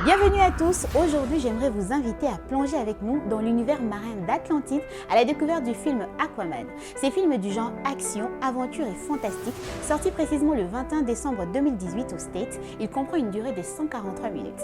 Bienvenue à tous, aujourd'hui j'aimerais vous inviter à plonger avec nous dans l'univers marin d'Atlantide à la découverte du film Aquaman. Ces films du genre action, aventure et fantastique, sorti précisément le 21 décembre 2018 aux States, il comprend une durée de 143 minutes.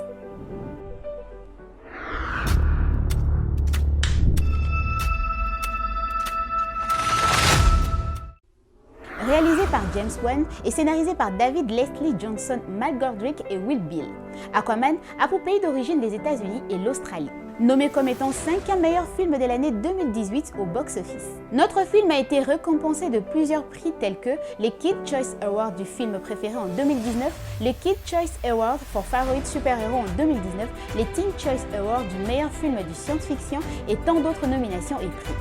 Réalisé par James Wan et scénarisé par David Leslie Johnson, Matt Goldrick et Will Beall. Aquaman a pour pays d'origine les États-Unis et l'Australie. Nommé comme étant 5e meilleur film de l'année 2018 au box-office. Notre film a été récompensé de plusieurs prix tels que les Kid Choice Awards du film préféré en 2019, les Kid Choice Awards for Favorite Super-Héros en 2019, les Teen Choice Awards du meilleur film du science-fiction et tant d'autres nominations et prix.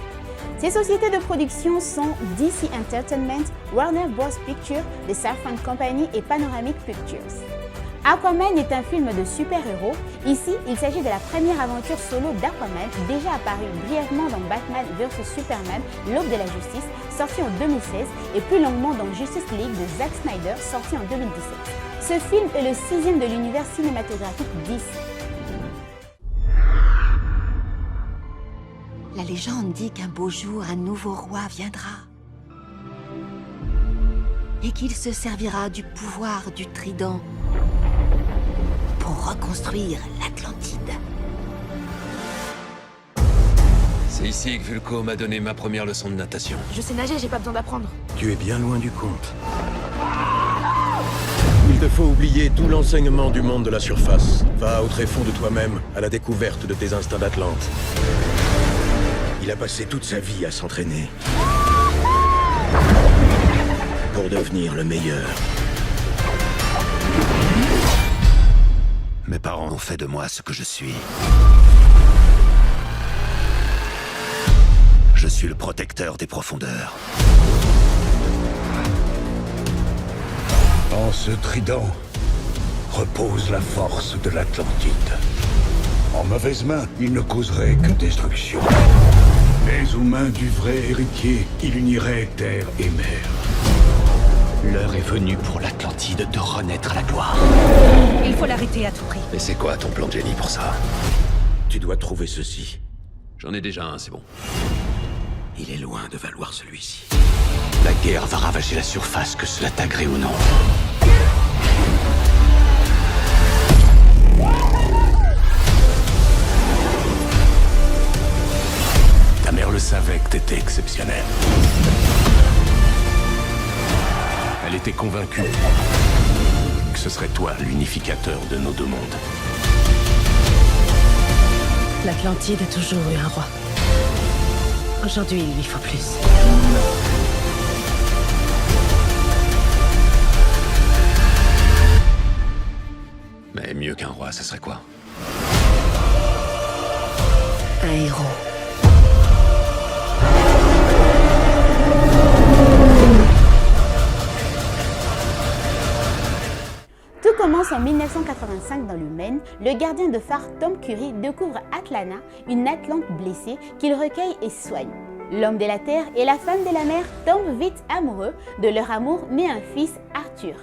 Ces sociétés de production sont DC Entertainment, Warner Bros. Pictures, The Safran Company et Panoramic Pictures. Aquaman est un film de super-héros. Ici, il s'agit de la première aventure solo d'Aquaman, déjà apparu brièvement dans Batman vs Superman, l'Aube de la Justice, sorti en 2016, et plus longuement dans Justice League de Zack Snyder, sorti en 2017. Ce film est le 6e de l'univers cinématographique DC. La légende dit qu'un beau jour, un nouveau roi viendra. Et qu'il se servira du pouvoir du trident pour reconstruire l'Atlantide. C'est ici que Vulko m'a donné ma première leçon de natation. Je sais nager, j'ai pas besoin d'apprendre. Tu es bien loin du compte. Il te faut oublier tout l'enseignement du monde de la surface. Va au tréfonds de toi-même, à la découverte de tes instincts d'Atlante. Il a passé toute sa vie à s'entraîner pour devenir le meilleur. Mes parents ont fait de moi ce que je suis. Je suis le protecteur des profondeurs. En ce trident repose la force de l'Atlantide. En mauvaise main, il ne causerait que destruction. Mais aux mains du vrai héritier, il unirait terre et mer. L'heure est venue pour l'Atlantide de renaître à la gloire. Il faut l'arrêter à tout prix. Et c'est quoi ton plan de génie pour ça? Tu dois trouver ceci. J'en ai déjà un, c'est bon. Il est loin de valoir celui-ci. La guerre va ravager la surface, que cela t'agrée ou non. Ta mère le savait que t'étais exceptionnel. Elle était convaincue que ce serait toi l'unificateur de nos deux mondes. L'Atlantide a toujours eu un roi. Aujourd'hui, il lui faut plus. Mais mieux qu'un roi, ça serait quoi? Un héros. Tout commence en 1985 dans le Maine. Le gardien de phare Tom Curry découvre Atlana, une Atlante blessée, qu'il recueille et soigne. L'homme de la terre et la femme de la mer tombent vite amoureux. De leur amour naît un fils, Arthur.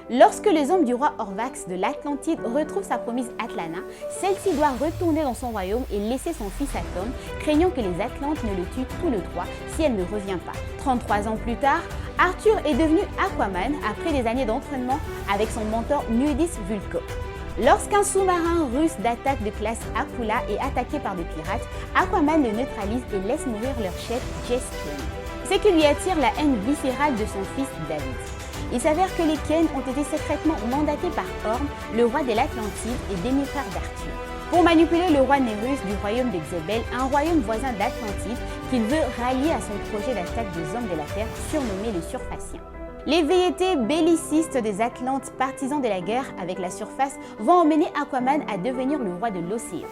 Lorsque les hommes du roi Orvax de l'Atlantide retrouvent sa promise Atlana, celle-ci doit retourner dans son royaume et laisser son fils à Tom, craignant que les Atlantes ne le tuent tous les trois si elle ne revient pas. 33 ans plus tard, Arthur est devenu Aquaman après des années d'entraînement avec son mentor Nudis Vulko. Lorsqu'un sous-marin russe d'attaque de classe Akula est attaqué par des pirates, Aquaman le neutralise et laisse mourir leur chef Jess Ken. C'est qui lui attire la haine viscérale de son fils David. Il s'avère que les Ken ont été secrètement mandatés par Orm, le roi de l'Atlantide et demi-frère d'Arthur, pour manipuler le roi Nérus du royaume de Xebel, un royaume voisin d'Atlantide qu'il veut rallier à son projet d'attaque des hommes de la Terre, surnommé les Surfaciens. Les velléités bellicistes des Atlantes, partisans de la guerre avec la surface, vont emmener Aquaman à devenir le roi de l'océan.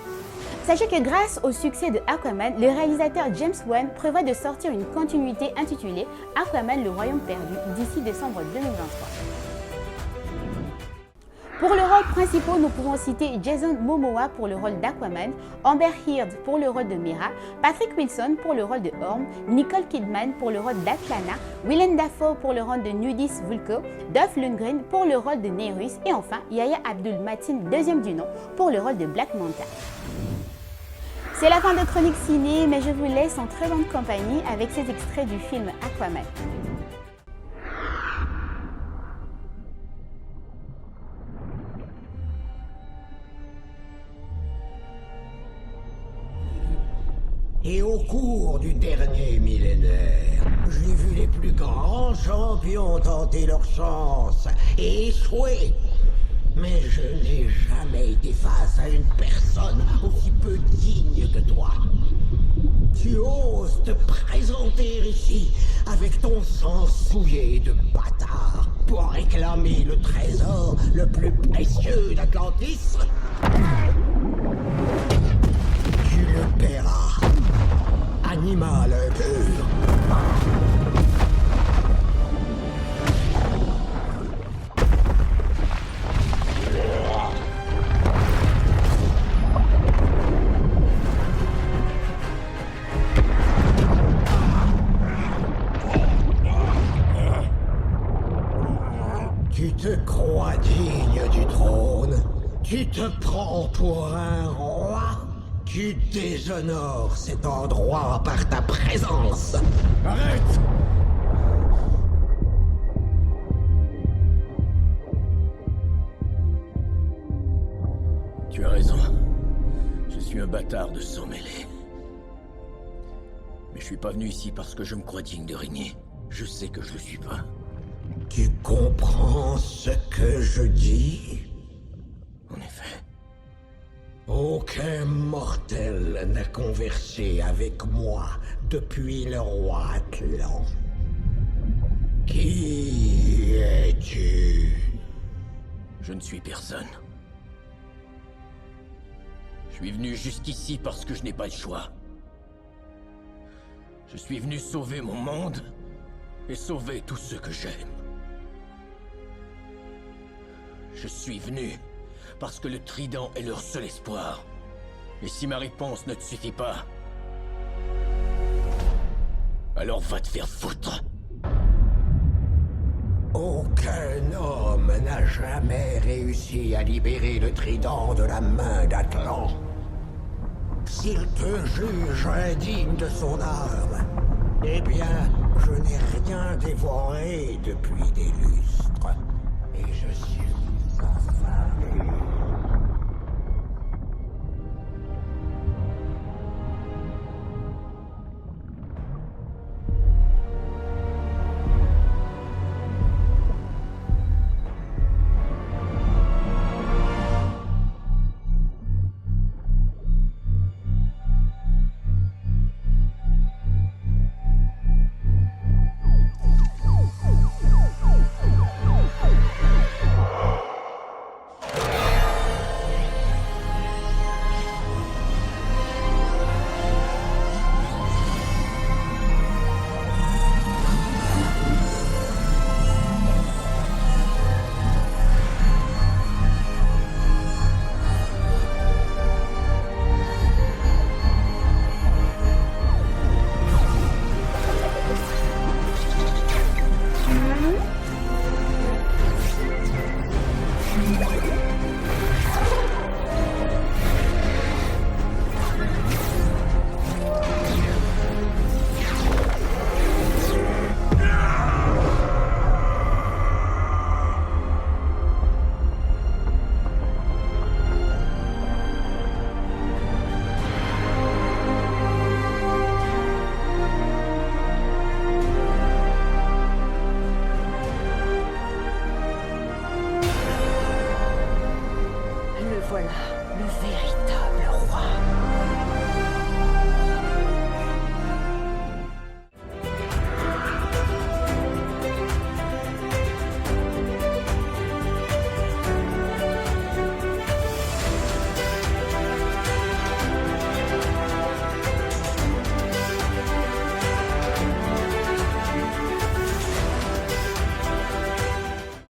Sachez que grâce au succès de Aquaman, le réalisateur James Wan prévoit de sortir une continuité intitulée Aquaman le Royaume perdu d'ici décembre 2023. Pour le rôle principal, nous pouvons citer Jason Momoa pour le rôle d'Aquaman, Amber Heard pour le rôle de Mera, Patrick Wilson pour le rôle de Orm, Nicole Kidman pour le rôle d'Atlana, Willem Dafoe pour le rôle de Nudis Vulko, Dolph Lundgren pour le rôle de Nerys et enfin Yahya Abdul-Mateen, deuxième du nom, pour le rôle de Black Manta. C'est la fin de Chronique Ciné, mais je vous laisse en très bonne compagnie avec ces extraits du film Aquaman. Et au cours du dernier millénaire, j'ai vu les plus grands champions tenter leur chance et échouer. Mais je n'ai jamais été face à une personne aussi peu digne que toi. Tu oses te présenter ici avec ton sang souillé de bâtard pour réclamer le trésor le plus précieux d'Atlantis. Tu le paieras. Animal impur. Tu te crois digne du trône? Tu te prends pour un roi? Tu déshonores cet endroit par ta présence. Arrête! Tu as raison. Je suis un bâtard de sang mêlé. Mais je suis pas venu ici parce que je me crois digne de régner. Je sais que je le suis pas. Tu comprends ce que je dis? En effet. Aucun mortel n'a conversé avec moi depuis le roi Atlan. Qui es-tu? Je ne suis personne. Je suis venu jusqu'ici parce que je n'ai pas le choix. Je suis venu sauver mon monde et sauver tous ceux que j'aime. Je suis venu parce que le trident est leur seul espoir. Et si ma réponse ne te suffit pas, alors va te faire foutre. Aucun homme n'a jamais réussi à libérer le trident de la main d'Atlan. S'il te juge indigne de son âme, eh bien, je n'ai rien dévoré depuis des lustres.